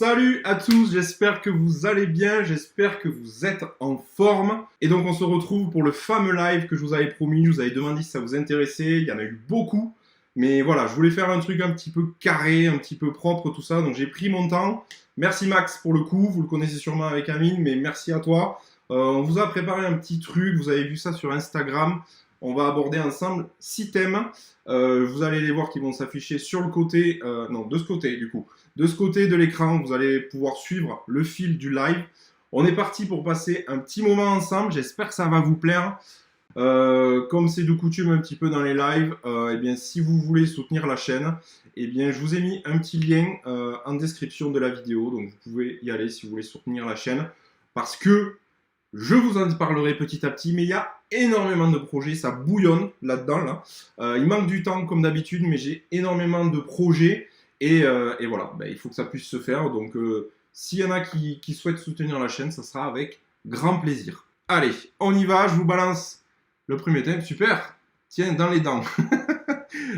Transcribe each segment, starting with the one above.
Salut à tous, j'espère que vous allez bien, j'espère que vous êtes en forme. Et donc on se retrouve pour le fameux live que je vous avais promis, je vous avais demandé si ça vous intéressait, il y en a eu beaucoup. Mais voilà, je voulais faire un truc un petit peu carré, un petit peu propre, tout ça, donc j'ai pris mon temps. Merci Max pour le coup, vous le connaissez sûrement avec Amine, mais merci à toi. On vous a préparé un petit truc, vous avez vu ça sur Instagram. On va aborder ensemble 6 thèmes. Vous allez les voir qui vont s'afficher sur le côté, non, de ce côté du coup. De ce côté de l'écran, vous allez pouvoir suivre le fil du live. On est parti pour passer un petit moment ensemble. J'espère que ça va vous plaire. Comme c'est de coutume un petit peu dans les lives, eh bien, si vous voulez soutenir la chaîne, eh bien, je vous ai mis un petit lien en description de la vidéo. Donc, vous pouvez y aller si vous voulez soutenir la chaîne. Parce que je vous en parlerai petit à petit, mais il y a énormément de projets, ça bouillonne là-dedans. Là. Il manque du temps comme d'habitude, mais j'ai énormément de projets. Et voilà, ben, il faut que ça puisse se faire. Donc, s'il y en a qui souhaitent soutenir la chaîne, ça sera avec grand plaisir. Allez, on y va, je vous balance le premier thème. Super, tiens, dans les dents.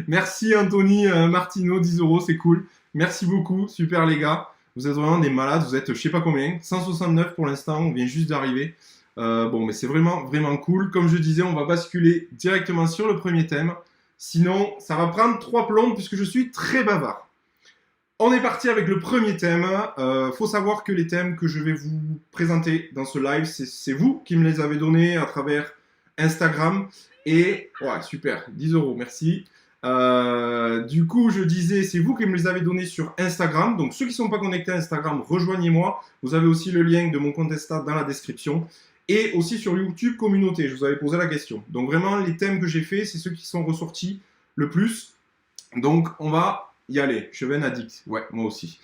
Merci Anthony Martino, 10 €, c'est cool. Merci beaucoup, super les gars. Vous êtes vraiment des malades, vous êtes je sais pas combien, 169 pour l'instant, on vient juste d'arriver. Bon, mais c'est vraiment, vraiment cool. Comme je disais, on va basculer directement sur le premier thème. Sinon, ça va prendre 3 plombs puisque je suis très bavard. On est parti avec le premier thème. Faut savoir que les thèmes que je vais vous présenter dans ce live, c'est vous qui me les avez donnés à travers Instagram. Et, ouais, super, 10 €, merci. Du coup, je disais, c'est vous qui me les avez donnés sur Instagram. Donc, ceux qui ne sont pas connectés à Instagram, rejoignez-moi. Vous avez aussi le lien de mon compte Insta dans la description. Et aussi sur YouTube Communauté, je vous avais posé la question. Donc, vraiment, les thèmes que j'ai faits, c'est ceux qui sont ressortis le plus. Donc, on va y aller. Chevin addict. Ouais, moi aussi.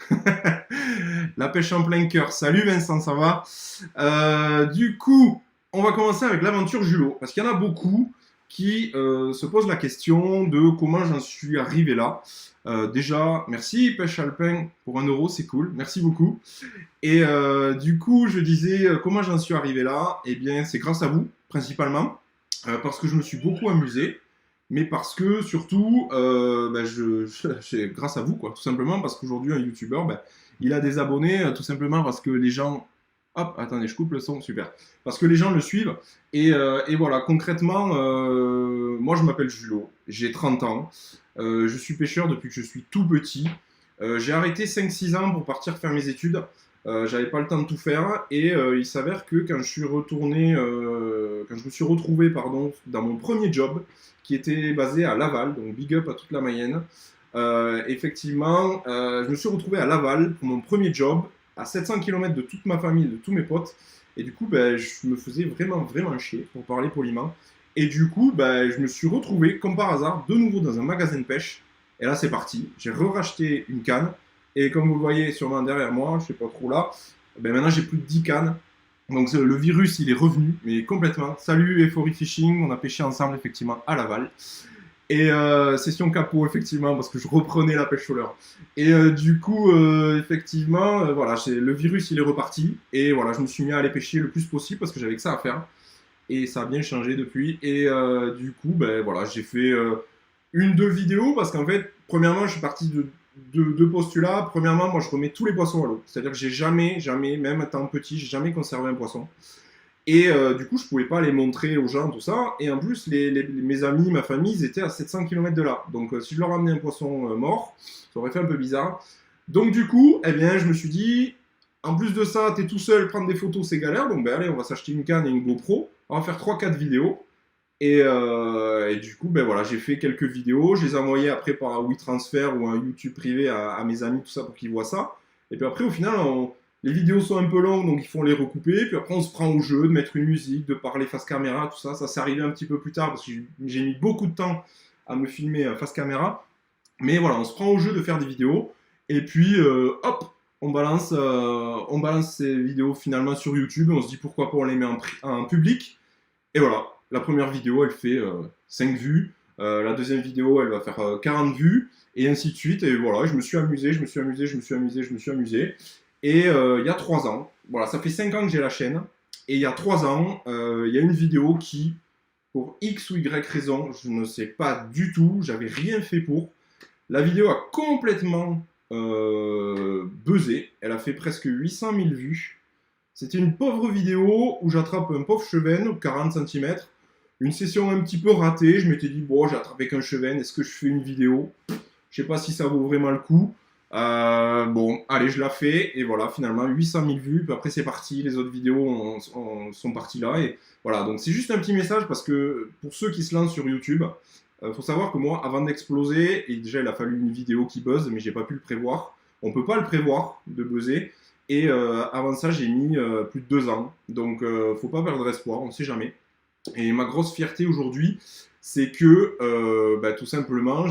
La pêche en plein cœur. Salut Vincent, ça va? Du coup, on va commencer avec l'aventure Julot. Parce qu'il y en a beaucoup qui se posent la question de comment j'en suis arrivé là. Déjà, merci Pêche Alpin pour 1 €, c'est cool, merci beaucoup. Et du coup, je disais comment j'en suis arrivé là. Eh bien, c'est grâce à vous, principalement, parce que je me suis beaucoup amusé, mais parce que surtout, c'est grâce à vous, quoi, tout simplement, parce qu'aujourd'hui, un YouTuber, il a des abonnés, tout simplement parce que les gens... Hop, attendez, je coupe le son, super. Parce que les gens le suivent. Et voilà, concrètement, moi je m'appelle Julot, j'ai 30 ans. Je suis pêcheur depuis que je suis tout petit. J'ai arrêté 5-6 ans pour partir faire mes études. J'avais pas le temps de tout faire. Et il s'avère que quand je suis retourné, quand je me suis retrouvé dans mon premier job, qui était basé à Laval, donc big up à toute la Mayenne. Effectivement, je me suis retrouvé à Laval pour mon premier job, à 700 km de toute ma famille, de tous mes potes. Et du coup, je me faisais vraiment, vraiment chier, pour parler poliment. Et du coup, je me suis retrouvé, comme par hasard, de nouveau dans un magasin de pêche. Et là, c'est parti. J'ai racheté une canne. Et comme vous le voyez sûrement derrière moi, je sais pas trop là, maintenant j'ai plus de 10 cannes. Donc le virus, il est revenu, mais complètement. Salut Euphorie Fishing, on a pêché ensemble, effectivement, à Laval. Et session capot, effectivement, parce que je reprenais la pêche au leurre. Et du coup, effectivement, voilà, le virus, il est reparti. Et voilà, je me suis mis à aller pêcher le plus possible parce que j'avais que ça à faire. Et ça a bien changé depuis. Et du coup, voilà, j'ai fait 1-2 vidéos parce qu'en fait, premièrement, je suis parti de deux postulats. Premièrement, moi, je remets tous les poissons à l'eau. C'est-à-dire que j'ai jamais, même étant petit, j'ai jamais conservé un poisson. Et du coup, je pouvais pas les montrer aux gens, tout ça. Et en plus, mes amis, ma famille, ils étaient à 700 km de là. Donc, si je leur ramenais un poisson mort, ça aurait fait un peu bizarre. Donc, du coup, eh bien, je me suis dit, en plus de ça, t'es tout seul, prendre des photos, c'est galère. Donc, allez, on va s'acheter une canne et une GoPro. On va faire 3-4 vidéos. Et du coup, voilà, j'ai fait quelques vidéos. Je les ai envoyées après par un WeTransfer ou un YouTube privé à mes amis, tout ça, pour qu'ils voient ça. Et puis après, au final, les vidéos sont un peu longues, donc il faut les recouper. Puis après, on se prend au jeu de mettre une musique, de parler face caméra, tout ça. Ça s'est arrivé un petit peu plus tard parce que j'ai mis beaucoup de temps à me filmer face caméra. Mais voilà, on se prend au jeu de faire des vidéos. Et puis, hop, on balance ces vidéos finalement sur YouTube. On se dit pourquoi pas on les met en public. Et voilà, la première vidéo, elle fait 5 vues. La deuxième vidéo, elle va faire 40 vues. Et ainsi de suite. Et voilà, je me suis amusé. Et il y a 3 ans, voilà, ça fait 5 ans que j'ai la chaîne. Et il y a 3 ans, il y a une vidéo qui, pour X ou Y raison, je ne sais pas du tout, j'avais rien fait pour. La vidéo a complètement buzzé. Elle a fait presque 800 000 vues. C'était une pauvre vidéo où j'attrape un pauvre chevenne, 40 cm. Une session un petit peu ratée. Je m'étais dit, bon, j'ai attrapé qu'un chevenne, est-ce que je fais une vidéo? Je sais pas si ça vaut vraiment le coup. Bon, allez, je la fais. Et voilà, finalement, 800 000 vues. Puis après, c'est parti. Les autres vidéos sont parties là. Et voilà, donc c'est juste un petit message parce que pour ceux qui se lancent sur YouTube, faut savoir que moi, avant d'exploser, et déjà, il a fallu une vidéo qui buzz, mais j'ai pas pu le prévoir. On peut pas le prévoir de buzzer. Et avant ça, j'ai mis plus de 2 ans. Donc, faut pas perdre espoir, on sait jamais. Et ma grosse fierté aujourd'hui, c'est que tout simplement,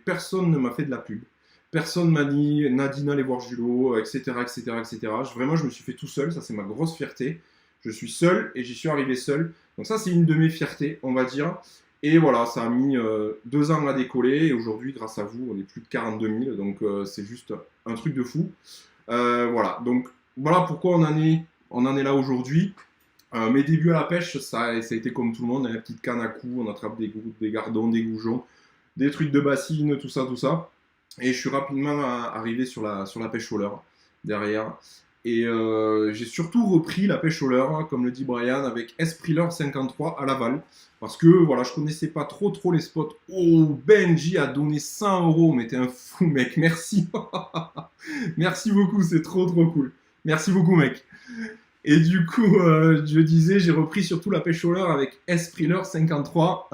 personne ne m'a fait de la pub. Personne m'a dit Nadine, allez voir Julo, etc., etc., etc. Vraiment, je me suis fait tout seul. Ça, c'est ma grosse fierté. Je suis seul et j'y suis arrivé seul. Donc ça, c'est une de mes fiertés, on va dire. Et voilà, ça a mis 2 ans à décoller. Et aujourd'hui, grâce à vous, on est plus de 42 000. Donc c'est juste un truc de fou. Voilà, donc voilà pourquoi on en est là aujourd'hui. Mes débuts à la pêche, ça a été comme tout le monde, hein, la petite canne à coups, on attrape des gardons, des goujons, des trucs de bassine, tout ça, tout ça. Et je suis rapidement arrivé sur la pêche au leurre derrière. Et j'ai surtout repris la pêche au leurre, hein, comme le dit Brian, avec Esprit Leurre 53 à Laval. Parce que voilà, je connaissais pas trop les spots. Oh, Benji a donné 100 euros, mais t'es un fou, mec, merci. Merci beaucoup, c'est trop cool. Merci beaucoup, mec. Et du coup, je disais, j'ai repris surtout la pêche au leurre avec Esprit Leurre 53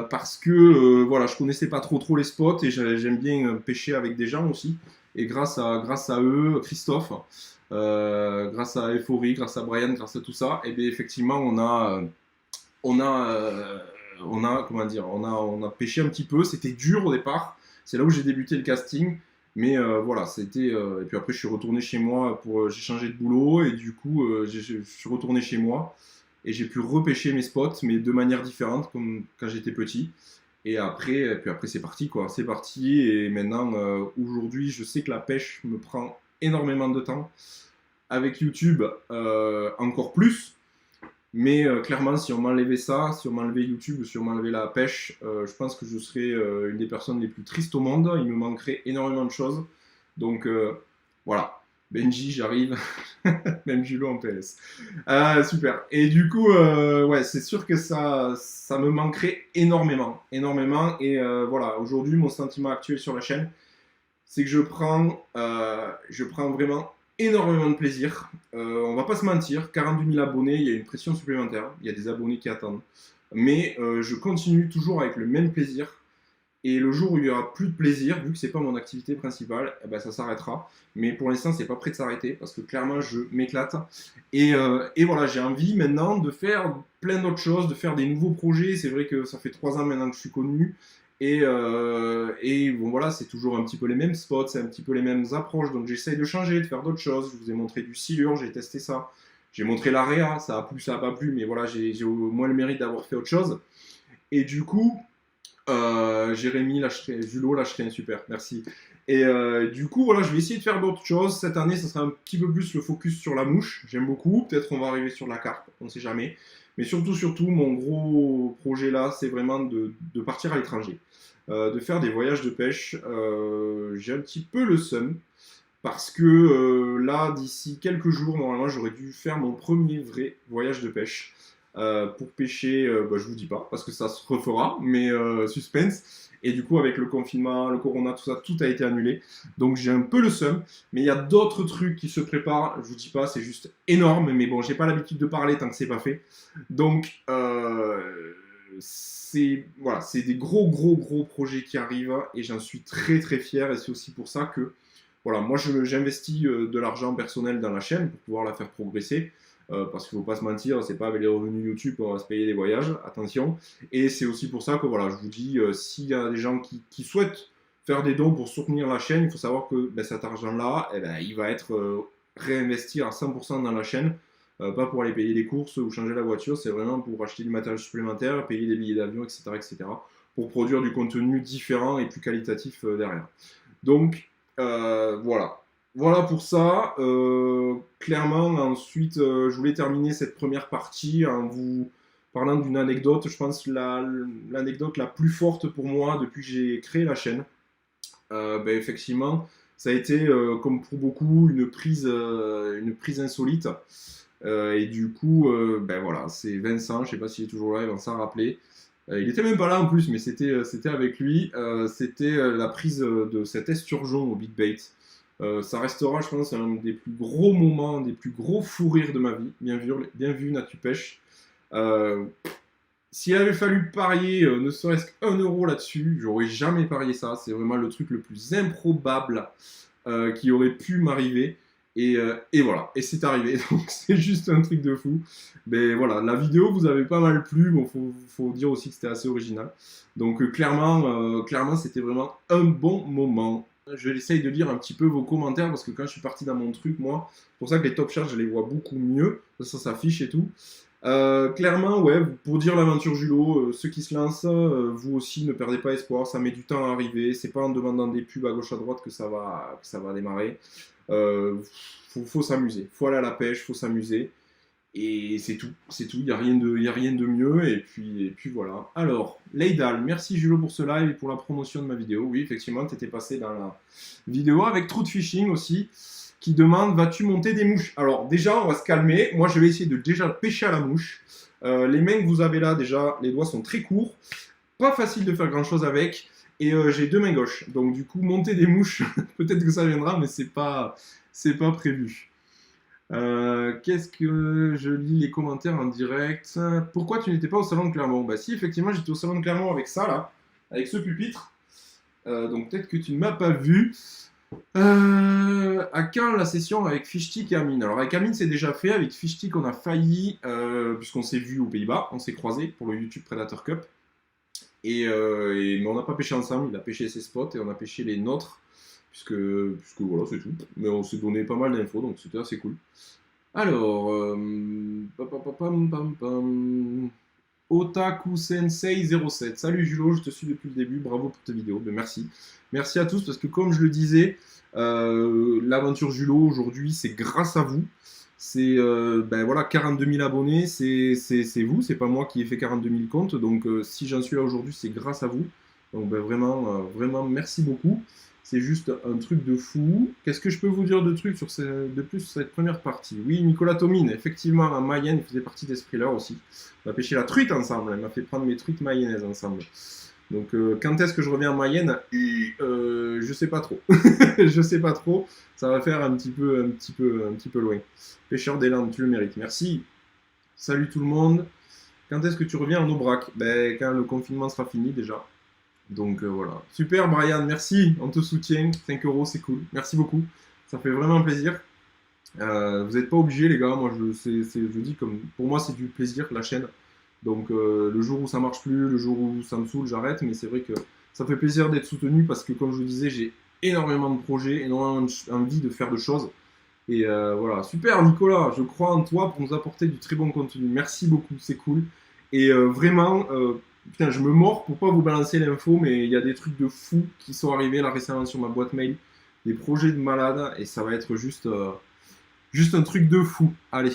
parce que voilà, je connaissais pas trop les spots et j'aime bien pêcher avec des gens aussi. Et grâce à eux, Christophe, grâce à Euphorie, grâce à Brian, grâce à tout ça, et bien effectivement, on a, euh, comment dire, on a pêché un petit peu. C'était dur au départ. C'est là où j'ai débuté le casting. Mais voilà, c'était. Et puis après, je suis retourné chez moi j'ai changé de boulot et du coup, je suis retourné chez moi et j'ai pu repêcher mes spots, mais de manière différente, comme quand j'étais petit. Et puis après, c'est parti quoi. C'est parti et maintenant, aujourd'hui, je sais que la pêche me prend énormément de temps. Avec YouTube, encore plus. Mais clairement, si on m'enlevait ça, si on m'enlevait YouTube, si on m'enlevait la pêche, je pense que je serais une des personnes les plus tristes au monde. Il me manquerait énormément de choses. Donc voilà, Benji, j'arrive. Même Julo en PS. Super. Et du coup, ouais, c'est sûr que ça me manquerait énormément. Énormément. Et voilà, aujourd'hui, mon sentiment actuel sur la chaîne, c'est que je prends vraiment énormément de plaisir. On va pas se mentir, 42 000 abonnés, il y a une pression supplémentaire, il y a des abonnés qui attendent. Mais je continue toujours avec le même plaisir. Et le jour où il y aura plus de plaisir, vu que c'est pas mon activité principale, eh ben ça s'arrêtera. Mais pour l'instant, c'est pas prêt de s'arrêter parce que clairement, je m'éclate. Et voilà, j'ai envie maintenant de faire plein d'autres choses, de faire des nouveaux projets. C'est vrai que ça fait 3 ans maintenant que je suis connu. Et bon, voilà, c'est toujours un petit peu les mêmes spots, c'est un petit peu les mêmes approches. Donc j'essaye de changer, de faire d'autres choses. Je vous ai montré du silure, j'ai testé ça. J'ai montré l'area, ça a plu, ça a pas plu, mais voilà, j'ai au moins le mérite d'avoir fait autre chose. Et du coup, Jérémy, Julo, lâcherait super, merci. Et du coup, voilà, je vais essayer de faire d'autres choses. Cette année, ça sera un petit peu plus le focus sur la mouche. J'aime beaucoup. Peut-être on va arriver sur la carpe, on ne sait jamais. Mais surtout, mon gros projet là, c'est vraiment de partir à l'étranger. De faire des voyages de pêche. J'ai un petit peu le seum. Parce que là, d'ici quelques jours, normalement, j'aurais dû faire mon premier vrai voyage de pêche. Pour pêcher, je vous dis pas, parce que ça se refera, mais suspense. Et du coup, avec le confinement, le corona, tout ça, tout a été annulé. Donc j'ai un peu le seum, mais il y a d'autres trucs qui se préparent. Je vous dis pas, c'est juste énorme, mais bon, j'ai pas l'habitude de parler tant que c'est pas fait. Donc c'est voilà, c'est des gros projets qui arrivent et j'en suis très fier. Et c'est aussi pour ça que voilà, moi j'investis de l'argent personnel dans la chaîne pour pouvoir la faire progresser. Parce qu'il ne faut pas se mentir, c'est pas avec les revenus YouTube qu'on va se payer des voyages, attention. Et c'est aussi pour ça que voilà, je vous dis, s'il y a des gens qui souhaitent faire des dons pour soutenir la chaîne, il faut savoir que cet argent-là, eh ben, il va être réinvesti à 100% dans la chaîne, pas pour aller payer des courses ou changer la voiture, c'est vraiment pour acheter du matériel supplémentaire, payer des billets d'avion, etc., pour produire du contenu différent et plus qualitatif derrière. Donc, voilà. Voilà pour ça. Clairement, ensuite, je voulais terminer cette première partie en vous parlant d'une anecdote. Je pense l'anecdote la plus forte pour moi depuis que j'ai créé la chaîne. Effectivement, Ça a été, comme pour beaucoup, une prise insolite. Et du coup, ben voilà, c'est Vincent, je sais pas s'il est toujours là, il va s'en rappeler. Il était même pas là en plus, mais c'était avec lui. C'était la prise de cet esturgeon au Big Bait. Ça restera, je pense, un des plus gros moments, des plus gros fous rires de ma vie. Bien vu, Natu Pêche. Euh, S'il avait fallu parier ne serait-ce qu'1 euro là-dessus, j'aurais jamais parié ça. C'est vraiment le truc le plus improbable qui aurait pu m'arriver. Et voilà, et c'est arrivé, donc c'est juste un truc de fou. Mais voilà, la vidéo vous avez pas mal plu, bon, faut dire aussi que c'était assez original. Donc clairement, c'était vraiment un bon moment. Je essaye de lire un petit peu vos commentaires parce que quand je suis parti dans mon truc, moi, c'est pour ça que les top charts, je les vois beaucoup mieux. Ça s'affiche et tout. Clairement, ouais, pour dire l'aventure Julot, ceux qui se lancent, vous aussi ne perdez pas espoir, ça met du temps à arriver, c'est pas en demandant des pubs à gauche à droite que ça va démarrer. Faut s'amuser, faut aller à la pêche, faut s'amuser, et c'est tout, il n'y a rien de mieux, et puis voilà. Alors, Leydal, merci Julot pour ce live et pour la promotion de ma vidéo. Oui, effectivement, tu étais passé dans la vidéo avec True de Fishing aussi, qui demande vas-tu monter des mouches? Alors déjà on va se calmer, moi je vais essayer de déjà pêcher à la mouche. Les mains que vous avez là déjà, les doigts sont très courts, pas facile de faire grand chose avec, et j'ai 2 mains gauches, donc du coup monter des mouches, peut-être que ça viendra, mais c'est pas prévu. Qu'est-ce que je lis les commentaires en direct? Pourquoi tu n'étais pas au salon de Clermont? Bah si, effectivement j'étais au salon de Clermont avec ça là, avec ce pupitre, donc peut-être que tu ne m'as pas vu. À quand la session avec Fishtick et Amine? Alors avec Amine c'est déjà fait, avec Fishtick on a failli, puisqu'on s'est vu aux Pays-Bas, on s'est croisés pour le YouTube Predator Cup, mais on n'a pas pêché ensemble, il a pêché ses spots et on a pêché les nôtres, puisque voilà c'est tout, mais on s'est donné pas mal d'infos donc c'était assez cool. Alors, Otaku Sensei 07. Salut Julo, je te suis depuis le début, bravo pour tes vidéos. Ben, merci. Merci à tous parce que comme je le disais, l'aventure Julo aujourd'hui c'est grâce à vous. C'est ben voilà, 42 000 abonnés, c'est vous, c'est pas moi qui ai fait 42 000 comptes. Donc si j'en suis là aujourd'hui, c'est grâce à vous. Donc ben, vraiment merci beaucoup. C'est juste un truc de fou. Qu'est-ce que je peux vous dire de trucs de plus sur cette première partie? Oui, Nicolas Tomine, effectivement, à Mayenne, il faisait partie des Sprillers aussi. On a pêché la truite ensemble, elle m'a fait prendre mes truites mayennaises ensemble. Donc quand est-ce que je reviens à Mayenne? Je sais pas trop. Je sais pas trop. Ça va faire un petit peu loin. Pêcheur des Landes, tu le mérites. Merci. Salut tout le monde. Quand est-ce que tu reviens en Aubrac? Ben, quand le confinement sera fini déjà. Donc voilà. Super Brian, merci, on te soutient. 5 euros, c'est cool. Merci beaucoup. Ça fait vraiment plaisir. Vous n'êtes pas obligés les gars, moi je dis comme pour moi c'est du plaisir la chaîne. Donc le jour où ça marche plus, le jour où ça me saoule, j'arrête. Mais c'est vrai que ça fait plaisir d'être soutenu parce que comme je vous disais, j'ai énormément de projets, énormément envie de faire de choses. Et voilà, super Nicolas, je crois en toi pour nous apporter du très bon contenu. Merci beaucoup, c'est cool. Et vraiment, putain, je me mords pour pas vous balancer l'info, mais il y a des trucs de fou qui sont arrivés là récemment sur ma boîte mail, des projets de malade, et ça va être juste un truc de fou. Allez.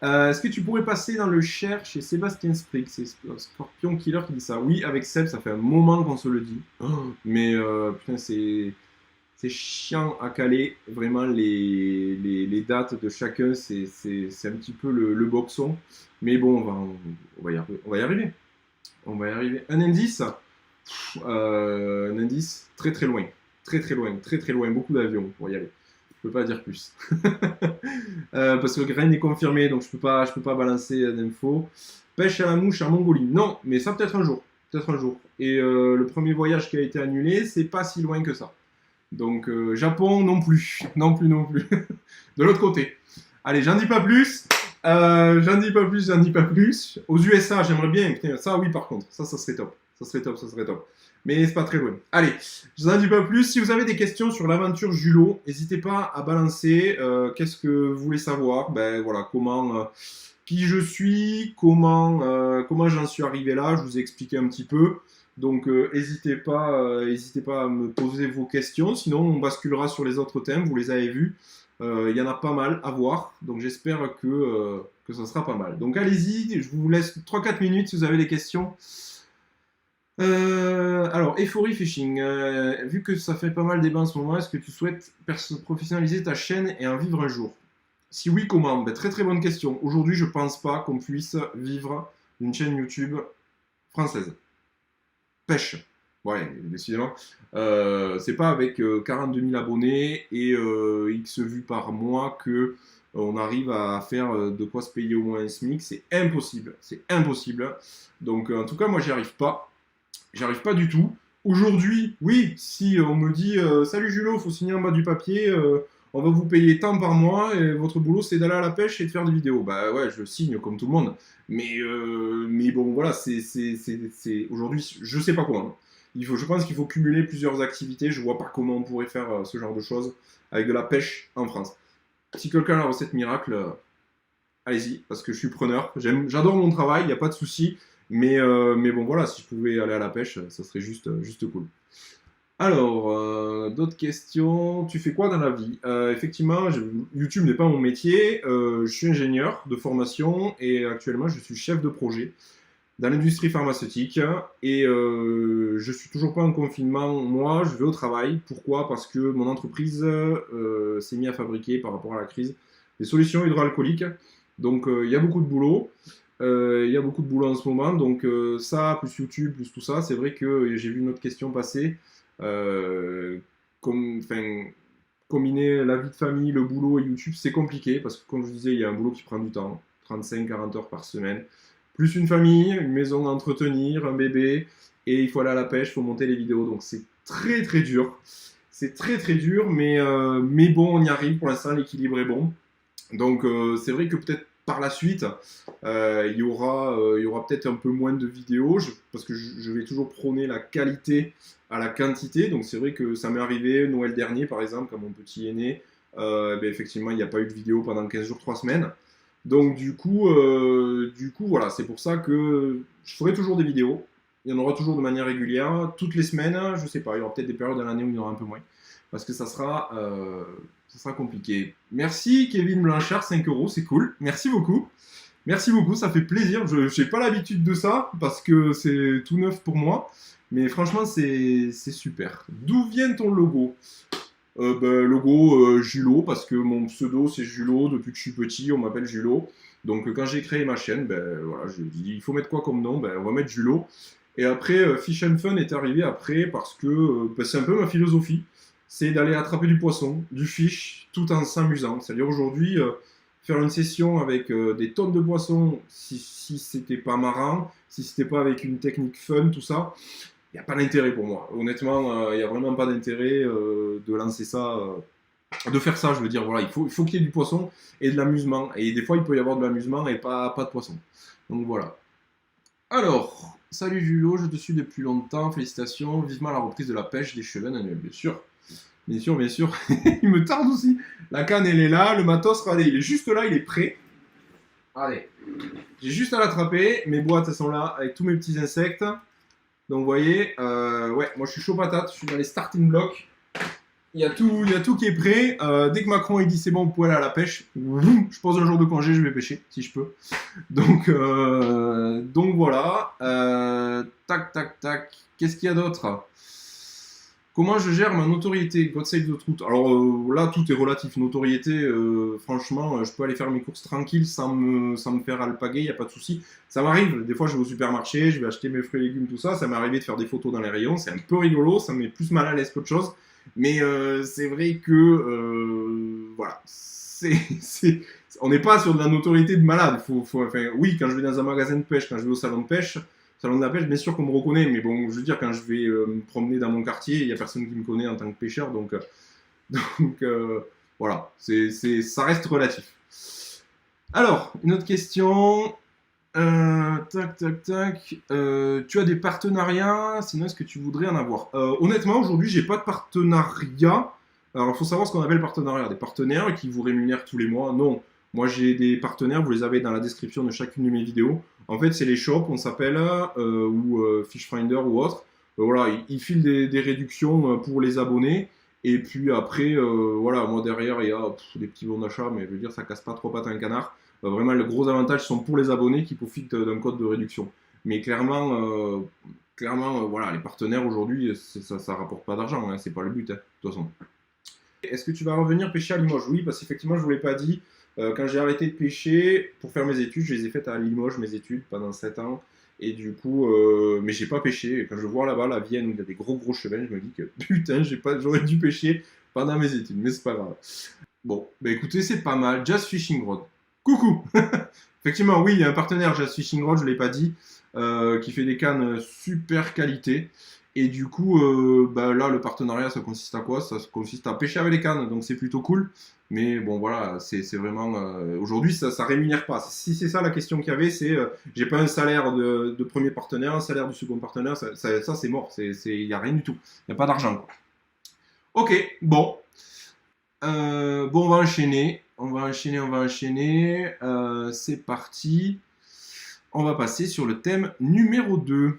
Est-ce que tu pourrais passer dans le Cher chez Sébastien Sprigg? C'est Scorpion Killer qui dit ça. Oui, avec Seb, ça fait un moment qu'on se le dit. Mais putain, c'est chiant à caler. Vraiment, les dates de chacun, c'est un petit peu le boxon. Mais bon, on va y arriver. On va y arriver. Un indice? Un indice très très loin. Très très loin. Très très loin. Beaucoup d'avions pour y aller. Je peux pas dire plus. Parce que le grain est confirmé, donc je peux pas balancer d'infos. Pêche à la mouche en Mongolie. Non, mais ça peut-être un jour. Peut-être un jour. Et le premier voyage qui a été annulé, c'est pas si loin que ça. Donc Japon non plus. Non plus. De l'autre côté. Allez, j'en dis pas plus. J'en dis pas plus. Aux USA, j'aimerais bien. Putain, ça oui par contre. Ça serait top. Ça serait top. Mais c'est pas très loin. Allez, je vous en dis pas plus. Si vous avez des questions sur l'aventure Julot, n'hésitez pas à balancer. Qu'est-ce que vous voulez savoir? Ben voilà, comment, qui je suis, comment j'en suis arrivé là. Je vous ai expliqué un petit peu. Donc n'hésitez pas à me poser vos questions. Sinon, on basculera sur les autres thèmes. Vous les avez vus. Il y en a pas mal à voir. Donc j'espère que ça sera pas mal. Donc allez-y. Je vous laisse 3-4 minutes si vous avez des questions. Alors, Euphorie Fishing, vu que ça fait pas mal débat en ce moment, est-ce que tu souhaites professionnaliser ta chaîne et en vivre un jour? Si oui, comment? Ben, très très bonne question. Aujourd'hui, je pense pas qu'on puisse vivre d'une chaîne YouTube française. Pêche. Ouais, décidément. C'est pas avec 42 000 abonnés et X vues par mois que on arrive à faire de quoi se payer au moins un SMIC. C'est impossible. C'est impossible. Donc, en tout cas, moi, j'y arrive pas. J'y arrive pas du tout. Aujourd'hui, oui, si on me dit salut Julot, faut signer en bas du papier, on va vous payer tant par mois et votre boulot c'est d'aller à la pêche et de faire des vidéos. Bah ouais, je signe comme tout le monde. Mais bon, voilà, aujourd'hui, je sais pas quoi, hein. Je pense qu'il faut cumuler plusieurs activités. Je vois pas comment on pourrait faire ce genre de choses avec de la pêche en France. Si quelqu'un a la recette miracle, allez-y, parce que je suis preneur. J'adore mon travail, il n'y a pas de souci. Mais bon, voilà, si je pouvais aller à la pêche, ça serait juste cool. Alors, d'autres questions. Tu fais quoi dans la vie? Effectivement, YouTube n'est pas mon métier. Je suis ingénieur de formation et actuellement, je suis chef de projet dans l'industrie pharmaceutique. Et je suis toujours pas en confinement. Moi, je vais au travail. Pourquoi? Parce que mon entreprise s'est mise à fabriquer par rapport à la crise des solutions hydroalcooliques. Donc, il y a beaucoup de boulot. Il y a beaucoup de boulot en ce moment, donc ça, plus YouTube, plus tout ça, c'est vrai que j'ai vu une autre question passer. Euh, enfin, combiner la vie de famille, le boulot et YouTube, c'est compliqué parce que, comme je vous disais, il y a un boulot qui prend du temps, 35-40 heures par semaine, plus une famille, une maison à entretenir, un bébé, et il faut aller à la pêche, il faut monter les vidéos, donc c'est très très dur. C'est très très dur, mais bon, on y arrive. Pour l'instant, l'équilibre est bon. Donc c'est vrai que peut-être par la suite, il y aura peut-être un peu moins de vidéos, parce que je vais toujours prôner la qualité à la quantité. Donc c'est vrai que ça m'est arrivé Noël dernier, par exemple, quand mon petit est né, ben, effectivement, il n'y a pas eu de vidéo pendant 15 jours, 3 semaines. Donc du coup voilà, c'est pour ça que je ferai toujours des vidéos. Il y en aura toujours de manière régulière, toutes les semaines, je sais pas, il y aura peut-être des périodes dans l'année où il y en aura un peu moins. Parce que ça sera compliqué. Merci Kevin Blanchard, 5 euros, c'est cool. Merci beaucoup. Merci beaucoup, ça fait plaisir. Je n'ai pas l'habitude de ça parce que c'est tout neuf pour moi. Mais franchement, c'est super. D'où vient ton logo? Logo Julot, parce que mon pseudo c'est Julot. Depuis que je suis petit, on m'appelle Julot. Donc quand j'ai créé ma chaîne, voilà, je dis il faut mettre quoi comme nom? On va mettre Julot. Et après, Fish and Fun est arrivé après parce que c'est un peu ma philosophie. C'est d'aller attraper du poisson, du fish, tout en s'amusant. C'est-à-dire aujourd'hui, faire une session avec des tonnes de poissons, si c'était pas marrant, si c'était pas avec une technique fun, tout ça, il n'y a pas d'intérêt pour moi. Honnêtement, il n'y a vraiment pas d'intérêt de lancer ça, de faire ça. Je veux dire, voilà, il faut qu'il y ait du poisson et de l'amusement. Et des fois, il peut y avoir de l'amusement et pas de poisson. Donc voilà. Alors, salut Julio, je te suis depuis longtemps, félicitations, vivement la reprise de la pêche des cheveux annuels, bien sûr. Bien sûr, bien sûr. Il me tarde aussi. La canne, elle est là, le matos, regardez, il est juste là, il est prêt. Allez, j'ai juste à l'attraper, mes boîtes, elles sont là, avec tous mes petits insectes. Donc, vous voyez, ouais, moi je suis chaud patate, je suis dans les starting blocks. Il y a tout qui est prêt. Dès que Macron il dit c'est bon, vous pouvez aller à la pêche, je pose un jour de congé, je vais pêcher, si je peux. Donc voilà. Tac, tac, tac. Qu'est-ce qu'il y a d'autre? Comment je gère ma notoriété? God save the truth. Alors là, tout est relatif. Notoriété, franchement, je peux aller faire mes courses tranquilles sans me faire alpaguer, il n'y a pas de souci. Ça m'arrive, des fois je vais au supermarché, je vais acheter mes fruits et légumes, tout ça. Ça m'est arrivé de faire des photos dans les rayons, c'est un peu rigolo, ça me met plus mal à l'aise qu'autre chose. Mais c'est vrai que, voilà, on n'est pas sur de la notoriété de malade. Enfin, oui, quand je vais dans un magasin de pêche, quand je vais au salon de pêche, salon de la pêche, bien sûr qu'on me reconnaît, mais bon, je veux dire, quand je vais me promener dans mon quartier, il n'y a personne qui me connaît en tant que pêcheur, donc, voilà, ça reste relatif. Alors, une autre question. Tac, tac, tac. Tu as des partenariats, sinon est-ce que tu voudrais en avoir? Honnêtement, aujourd'hui, j'ai pas de partenariat. Alors, il faut savoir ce qu'on appelle partenariat. Des partenaires qui vous rémunèrent tous les mois. Non, moi j'ai des partenaires, vous les avez dans la description de chacune de mes vidéos. En fait, c'est les shops, on s'appelle, ou Fishfinder ou autre. Voilà, ils filent des réductions pour les abonnés. Et puis après, voilà, moi derrière, il y a des petits bons d'achat, mais je veux dire, ça casse pas trop pattes à un canard. Vraiment, les gros avantages sont pour les abonnés qui profitent d'un code de réduction. Mais clairement, clairement, voilà, les partenaires aujourd'hui, ça rapporte pas d'argent, hein, c'est pas le but, hein, de toute façon. Est-ce que tu vas revenir pêcher à Limoges? Oui, parce qu'effectivement, je ne vous l'ai pas dit. Quand j'ai arrêté de pêcher pour faire mes études, je les ai faites à Limoges, mes études, pendant 7 ans. Et du coup, mais j'ai pas pêché. Quand je vois là-bas la Vienne où il y a des gros chevens, je me dis que putain, j'aurais dû pêcher pendant mes études, mais c'est pas grave. Bon, bah écoutez, c'est pas mal. Jazz Fishing Rod. Coucou. Effectivement, oui, il y a un partenaire Jazz Fishing Rod, je ne l'ai pas dit, qui fait des cannes super qualité. Et du coup, bah là, le partenariat, ça consiste à quoi? Ça consiste à pêcher avec les cannes, donc c'est plutôt cool. Mais bon, voilà, c'est vraiment. Aujourd'hui, ça rémunère pas. Si c'est ça la question qu'il y avait, c'est j'ai pas un salaire de premier partenaire, un salaire du second partenaire, ça c'est mort. Il n'y a rien du tout. Il n'y a pas d'argent, quoi. Ok, bon. Bon, on va enchaîner. On va enchaîner. C'est parti. On va passer sur le thème numéro 2.